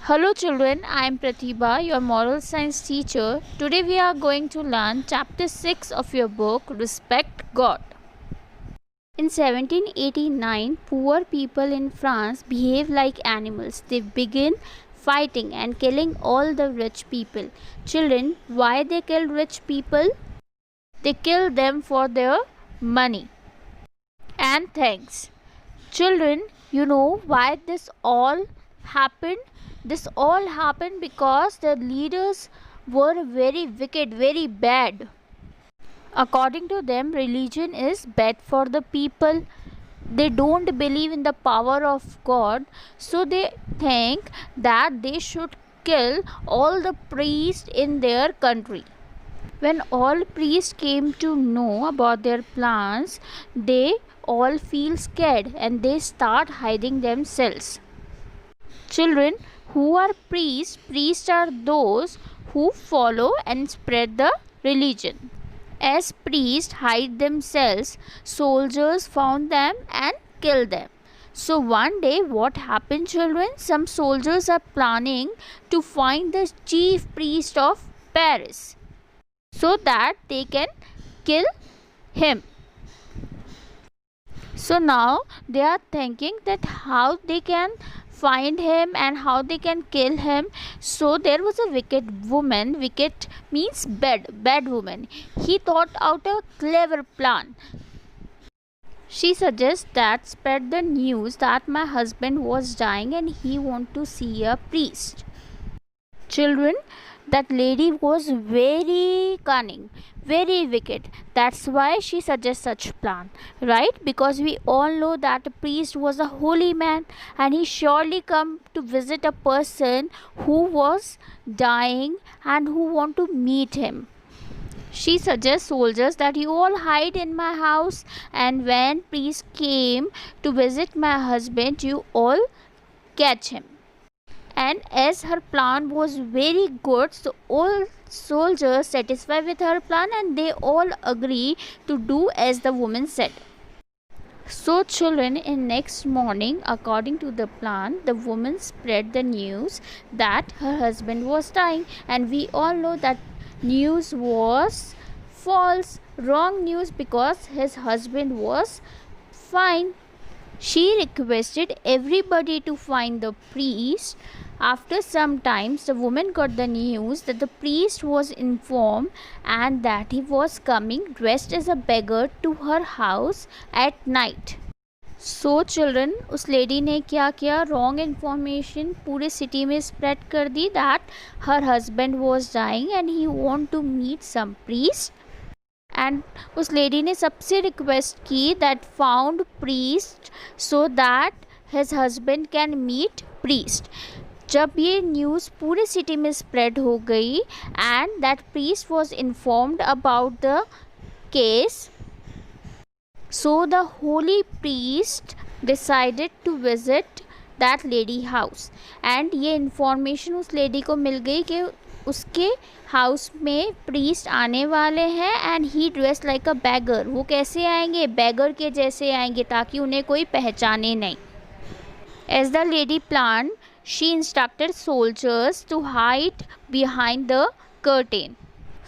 Hello children, I am Pratibha, your moral science teacher. Today we are going to learn chapter 6 of your book Respect God. In 1789, poor people in France behave like animals. They begin fighting and killing all the rich people. Children, why they kill rich people? They kill them for their money and things. Children, you know why this all happened? This all happened because the leaders were very wicked, very bad. According to them, religion is bad for the people. They don't believe in the power of God, so they think that they should kill all the priests in their country. When all priests came to know about their plans, they all feel scared and they start hiding themselves. Children, who are priests? Priests are those who follow and spread the religion. As priests hide themselves, soldiers found them and killed them. So one day what happened, children? Some soldiers are planning to find the chief priest of Paris so that they can kill him. So now they are thinking that how they can find him and how they can kill him. So there was a wicked woman. Wicked means bad woman. He thought out a clever plan. She suggests that spread the news that my husband was dying and he want to see a priest. Children, that lady was very cunning, very wicked. That's why she suggests such plan, right? Because we all know that a priest was a holy man and he surely come to visit a person who was dying and who want to meet him. She suggests soldiers that you all hide in my house, and when priest came to visit my husband, you all catch him. And as her plan was very good, so all soldiers satisfied with her plan and they all agree to do as the woman said. So children, in next morning, according to the plan, the woman spread the news that her husband was dying, and we all know that news was false, wrong news, because his husband was fine. She requested everybody to find the priest. After some time, the woman got the news that the priest was informed and that he was coming dressed as a beggar to her house at night. So children, उस lady ने क्या किया? Wrong information पूरे city में spread कर दी that her husband was dying and he want to meet some priest. And उस lady ने सबसे रिक्वेस्ट की that found priest so that his husband can meet priest. जब ये न्यूज़ पूरे सिटी में स्प्रेड हो गई and that priest was informed about the case, so the holy priest decided to visit that lady house. And ये information उस lady को मिल गई कि उसके हाउस में प्रीस्ट आने वाले हैं and he dress like a bagger. वो कैसे आएंगे? बैगर के जैसे आएंगे ताकि उन्हें कोई पहचाने नहीं. As the lady plan, she instructed soldiers to hide behind the curtain.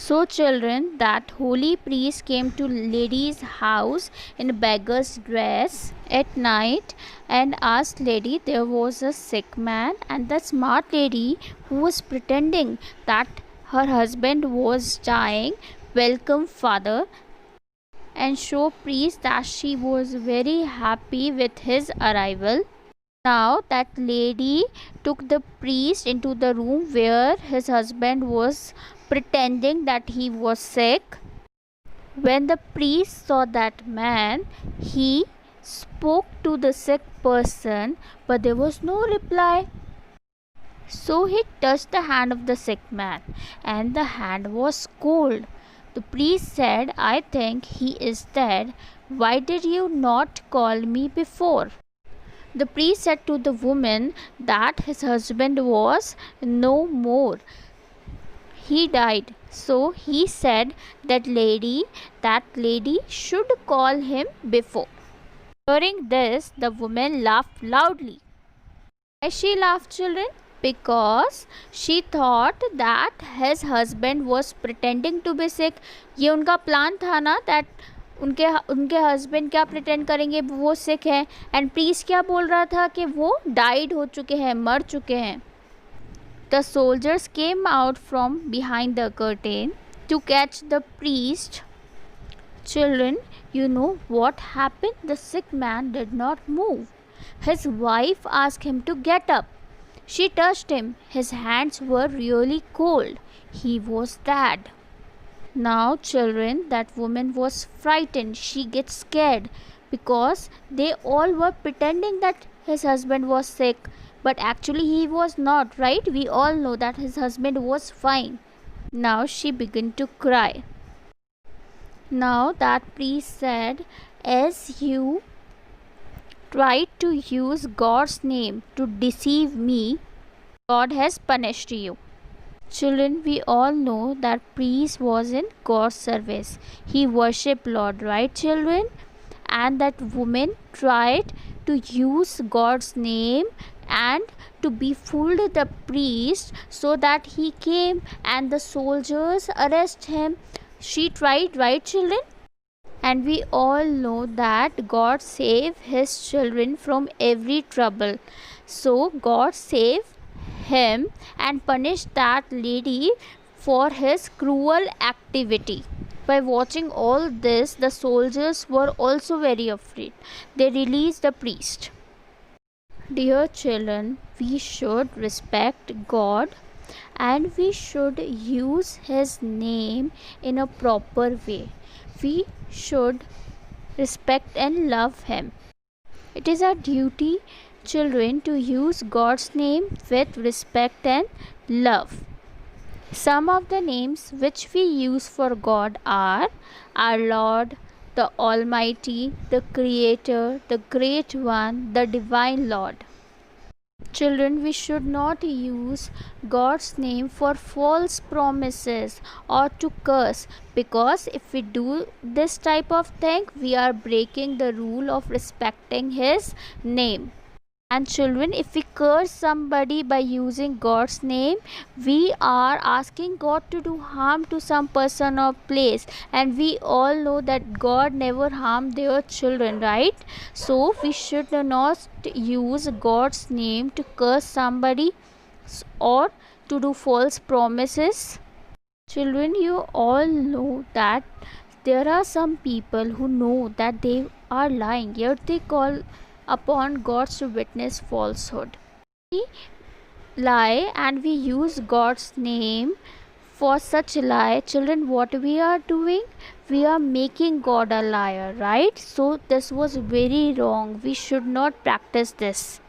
So children, that holy priest came to lady's house in beggar's dress at night and asked lady there was a sick man, and the smart lady who was pretending that her husband was dying welcome father and show priest that she was very happy with his arrival. Now that lady took the priest into the room where his husband was pretending that he was sick. When the priest saw that man, he spoke to the sick person, but there was no reply. So he touched the hand of the sick man, and the hand was cold. The priest said, I think he is dead. Why did you not call me before? The priest said to the woman that his husband was no more. He died. So he said that lady should call him before. Hearing this, the woman laughed loudly. Why she laughed, children? because she thought that his husband was pretending to be sick. ये उनका plan था ना, that उनके उनके husband क्या pretend करेंगे वो सिक है, एंड प्रीस्ट क्या बोल रहा था कि वो डाइड हो चुके हैं, मर चुके हैं. The soldiers came out from behind the curtain to catch the priest. Children, you know what happened? The sick man did not move. His wife asked him to get up. She touched him. His hands were really cold. He was dead. Now, children, that woman was frightened. She gets scared because they all were pretending that his husband was sick, but actually he was not, right? We all know that his husband was fine. Now she began to cry. Now that priest said, as you tried to use God's name to deceive me, God has punished you. Children, we all know that priest was in God's service. He worshipped Lord, right, children? And that woman tried to use God's name and to befool the priest so that he came and the soldiers arrest him. She tried, right, children? And we all know that God saved his children from every trouble. So God saved him and punished that lady for his cruel activity. By watching all this, the soldiers were also very afraid. They released the priest. Dear children, we should respect God and we should use his name in a proper way. We should respect and love him. It is our duty, children, to use God's name with respect and love. Some of the names which we use for God are our Lord, the Almighty, the Creator, the Great One, the Divine Lord. Children, we should not use God's name for false promises or to curse, because if we do this type of thing, we are breaking the rule of respecting his name. And children, if we curse somebody by using God's name, we are asking God to do harm to some person or place, and we all know that God never harmed their children, right? So we should not use God's name to curse somebody or to do false promises. Children, you all know that there are some people who know that they are lying, yet they call upon God to witness falsehood. We lie and we use God's name for such lie. Children, what we are doing? We are making God a liar, right? So this was very wrong. We should not practice this.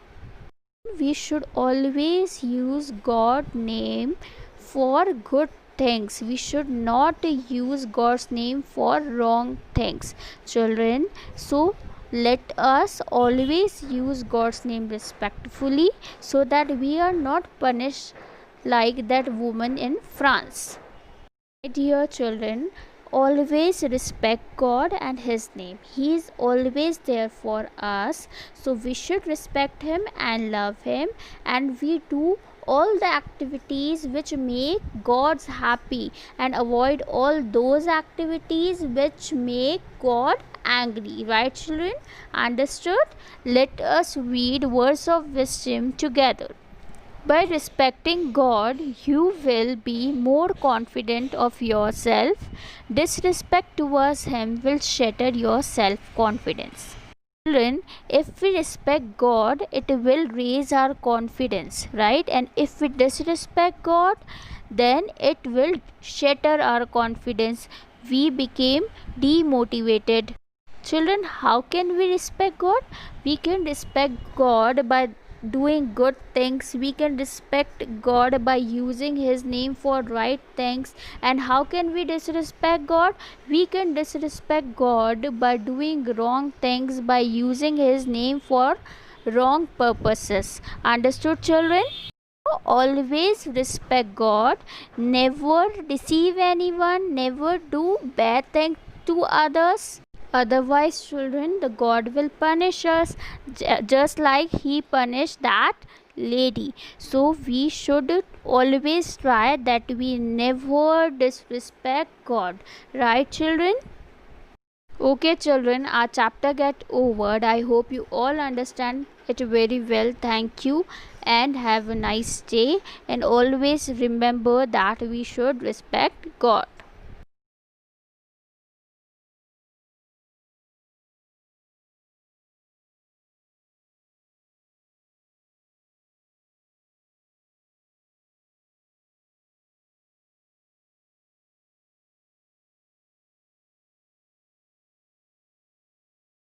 We should always use God's name for good things. We should not use God's name for wrong things, children. So let us always use God's name respectfully so that we are not punished like that woman in France. My dear children, always respect God and his name. He is always there for us, so we should respect him and love him, and we do all the activities which make God happy and avoid all those activities which make God angry, right, children? Understood? Let us read words of wisdom together. By respecting God, you will be more confident of yourself. Disrespect towards him will shatter your self-confidence. Children, if we respect God, it will raise our confidence, right? And if we disrespect God, then it will shatter our confidence. We became demotivated. Children, how can we respect God? We can respect God by doing good things. We can respect God by using his name for right things. And how can we disrespect God? We can disrespect God by doing wrong things, by using his name for wrong purposes. Understood, children? Always respect God, never deceive anyone, never do bad things to others. Otherwise, children, the God will punish us just like he punished that lady. So we should always try that we never disrespect God. Right, children? Okay, children, our chapter get over. I hope you all understand it very well. Thank you and have a nice day. And always remember that we should respect God.